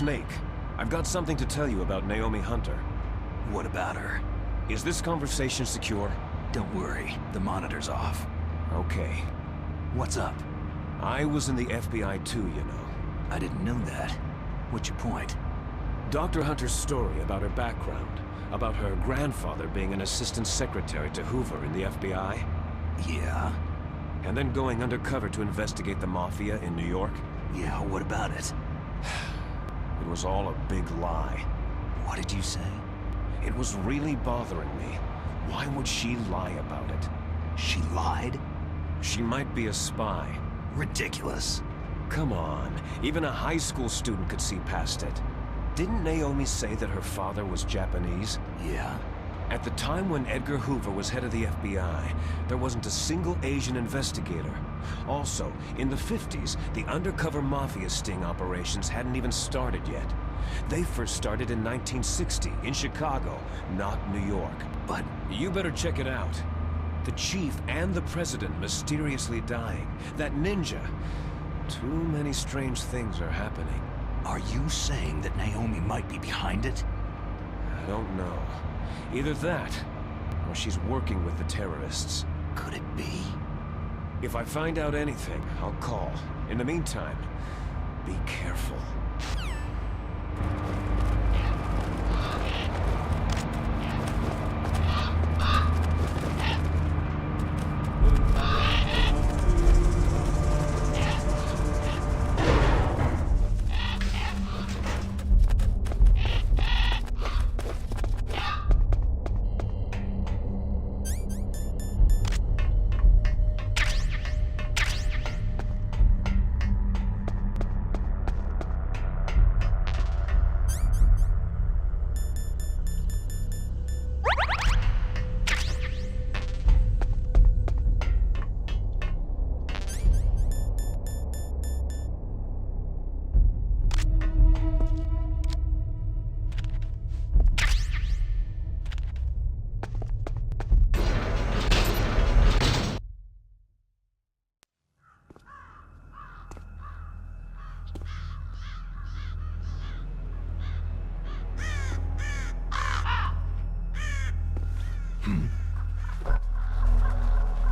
Snake. I've got something to tell you about Naomi Hunter. What about her? Is this conversation secure? Don't worry, the monitor's off. Okay. What's up? I was in the FBI too, you know. I didn't know that. What's your point? Dr. Hunter's story about her background, about her grandfather being an assistant secretary to Hoover in the FBI. Yeah? And then going undercover to investigate the Mafia in New York. Yeah, what about it? It was all a big lie. What did you say? It was really bothering me. Why would she lie about it? She lied? She might be a spy. Ridiculous. Come on, even a high school student could see past it. Didn't Naomi say that her father was Japanese? Yeah? At the time when Edgar Hoover was head of the FBI, there wasn't a single Asian investigator. Also, in the 50s, the undercover Mafia sting operations hadn't even started yet. They first started in 1960, in Chicago, not New York. But you better check it out. The chief and the president mysteriously dying. That ninja. Too many strange things are happening. Are you saying that Naomi might be behind it? I don't know. Either that, or she's working with the terrorists. Could it be? If I find out anything, I'll call. In the meantime, be careful.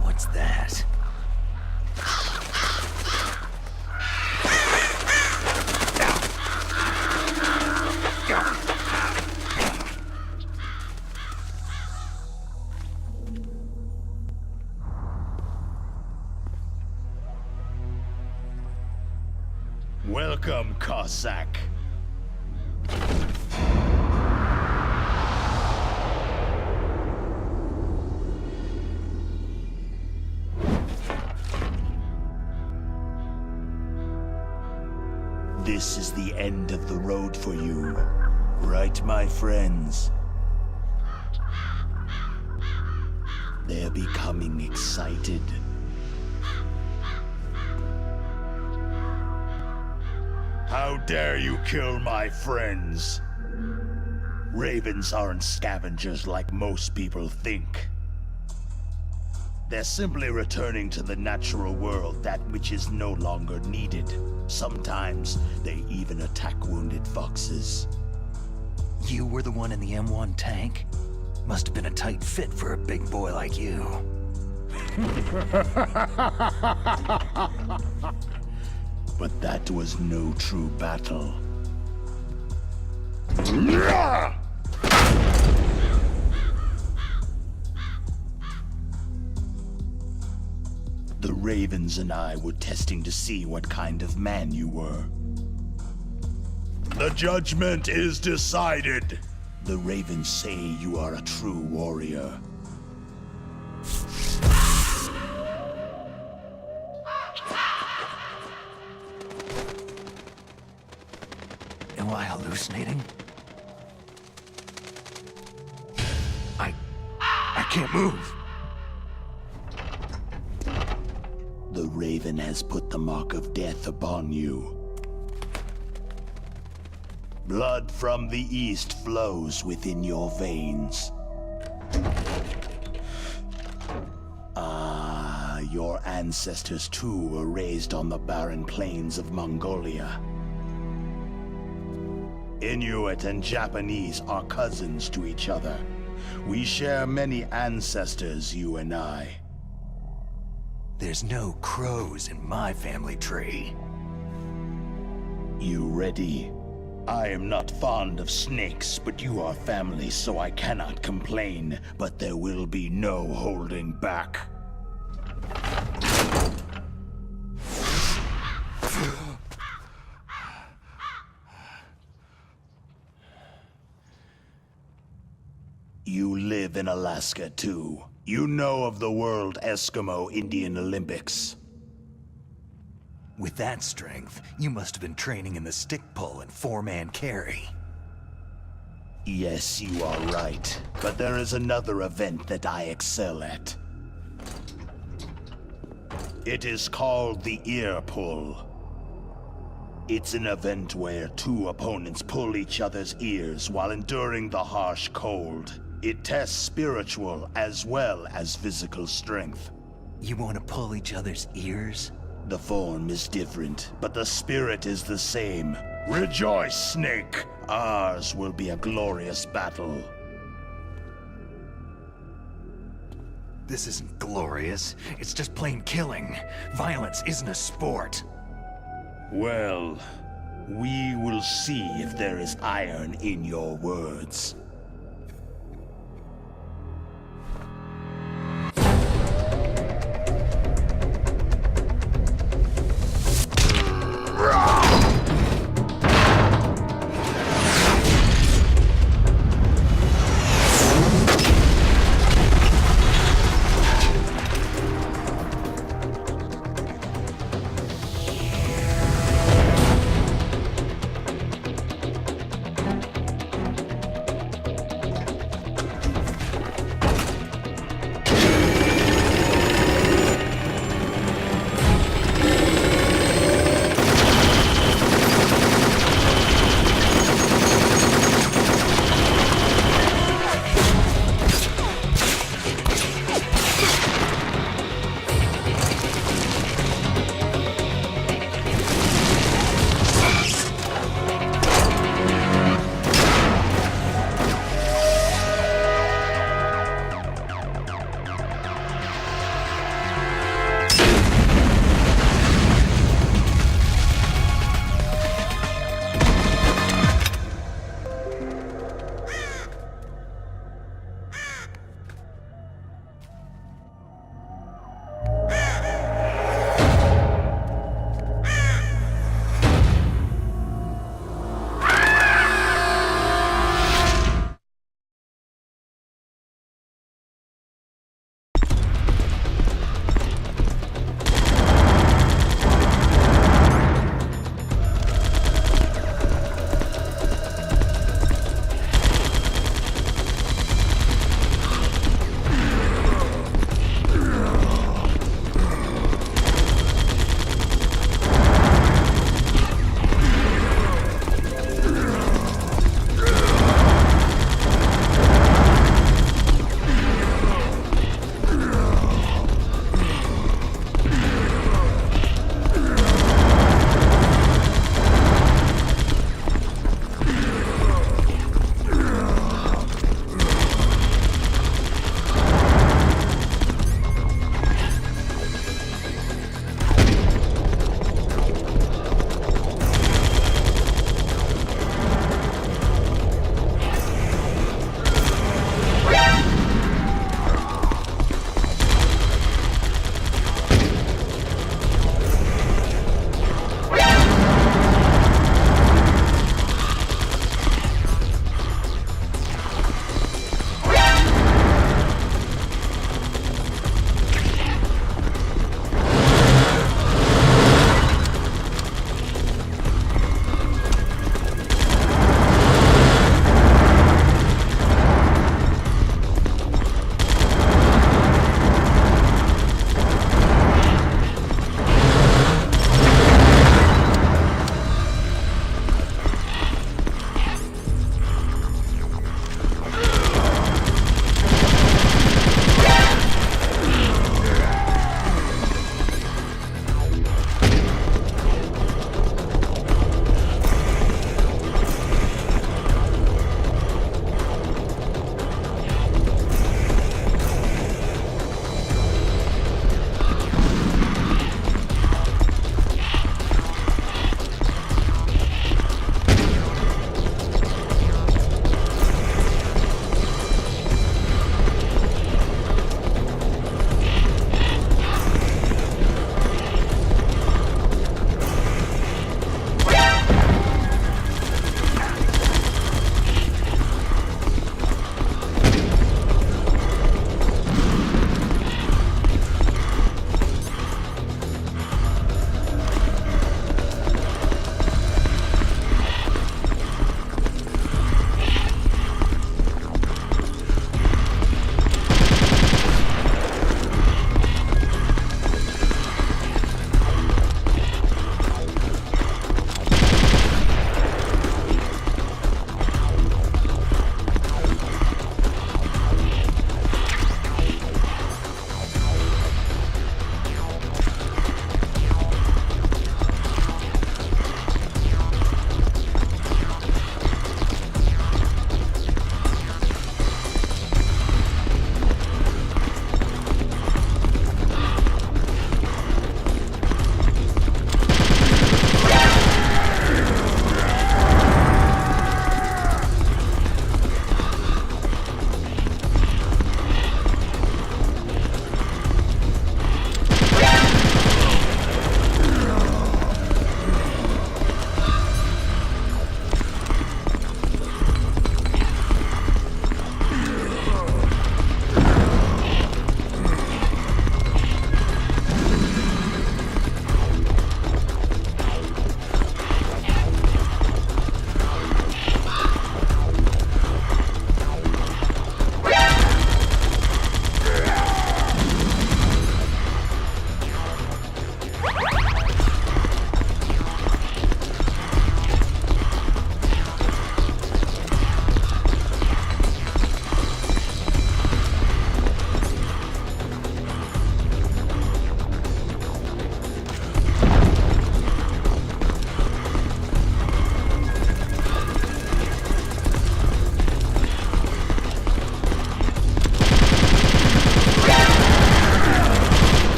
What's that? Welcome, Cossack. This is the end of the road for you, right, my friends? They're becoming excited. How dare you kill my friends? Ravens aren't scavengers like most people think. They're simply returning to the natural world, that which is no longer needed. Sometimes they even attack wounded foxes. You were the one in the M1 tank? Must have been a tight fit for a big boy like you. But that was no true battle. The Ravens and I were testing to see what kind of man you were. The judgment is decided. The Ravens say you are a true warrior. Am I hallucinating? I can't move. The Raven has put the mark of death upon you. Blood from the east flows within your veins. Your ancestors too were raised on the barren plains of Mongolia. Inuit and Japanese are cousins to each other. We share many ancestors, you and I. There's no crows in my family tree. You ready? I am not fond of snakes, but you are family, so I cannot complain. But there will be no holding back. You live in Alaska, too. You know of the World Eskimo Indian Olympics. With that strength, you must have been training in the stick pull and four-man carry. Yes, you are right. But there is another event that I excel at. It is called the ear pull. It's an event where two opponents pull each other's ears while enduring the harsh cold. It tests spiritual as well as physical strength. You want to pull each other's ears? The form is different, but the spirit is the same. Rejoice, Snake! Ours will be a glorious battle. This isn't glorious. It's just plain killing. Violence isn't a sport. Well, we will see if there is iron in your words.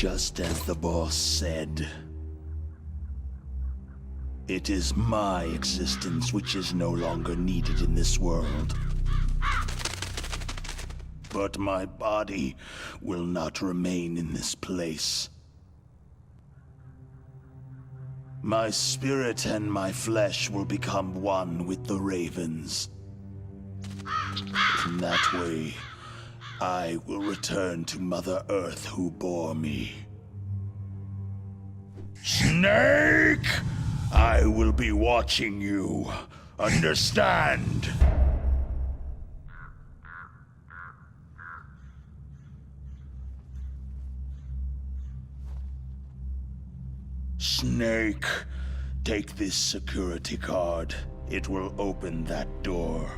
Just as the boss said. It is my existence which is no longer needed in this world. But my body will not remain in this place. My spirit and my flesh will become one with the ravens. In that way, I will return to Mother Earth who bore me. Snake! I will be watching you. Understand? Snake, take this security card. It will open that door.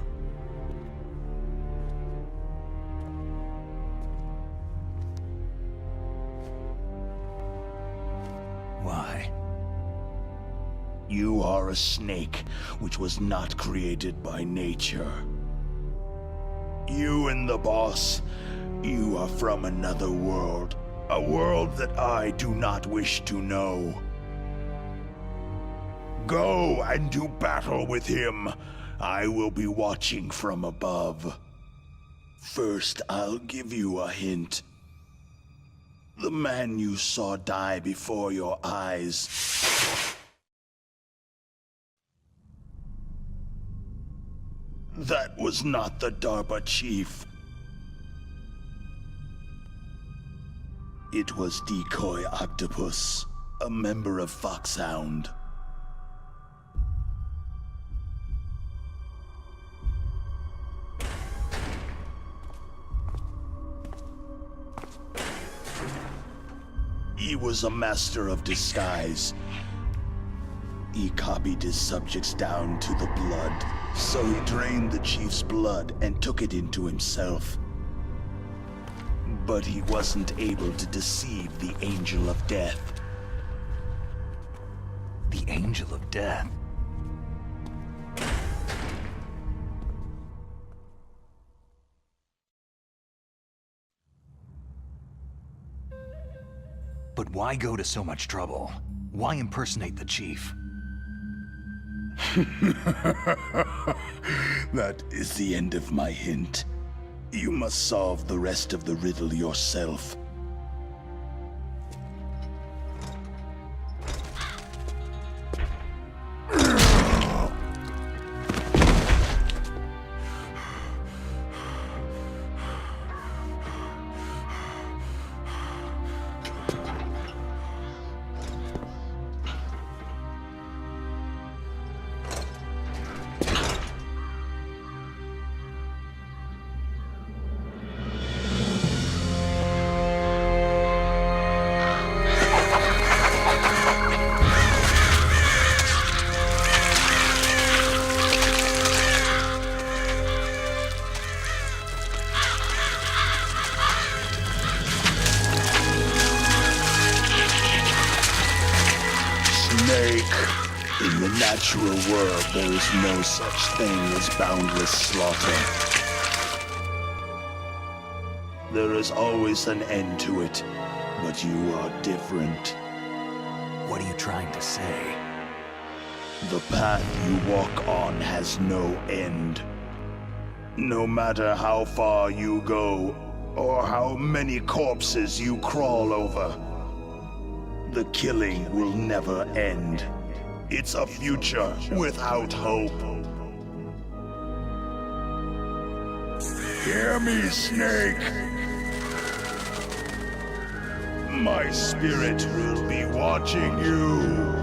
Why? You are a snake, which was not created by nature. You and the boss, you are from another world. A world that I do not wish to know. Go and do battle with him. I will be watching from above. First, I'll give you a hint. The man you saw die before your eyes. That was not the DARPA chief. It was Decoy Octopus, a member of Foxhound. He was a master of disguise. He copied his subjects down to the blood, so he drained the chief's blood and took it into himself. But he wasn't able to deceive the Angel of Death. The Angel of Death? But why go to so much trouble? Why impersonate the chief? That is the end of my hint. You must solve the rest of the riddle yourself. In the natural world, there is no such thing as boundless slaughter. There is always an end to it, but you are different. What are you trying to say? The path you walk on has no end. No matter how far you go, or how many corpses you crawl over, the killing will never end. It's a future without hope. Hear me, Snake. My spirit will be watching you.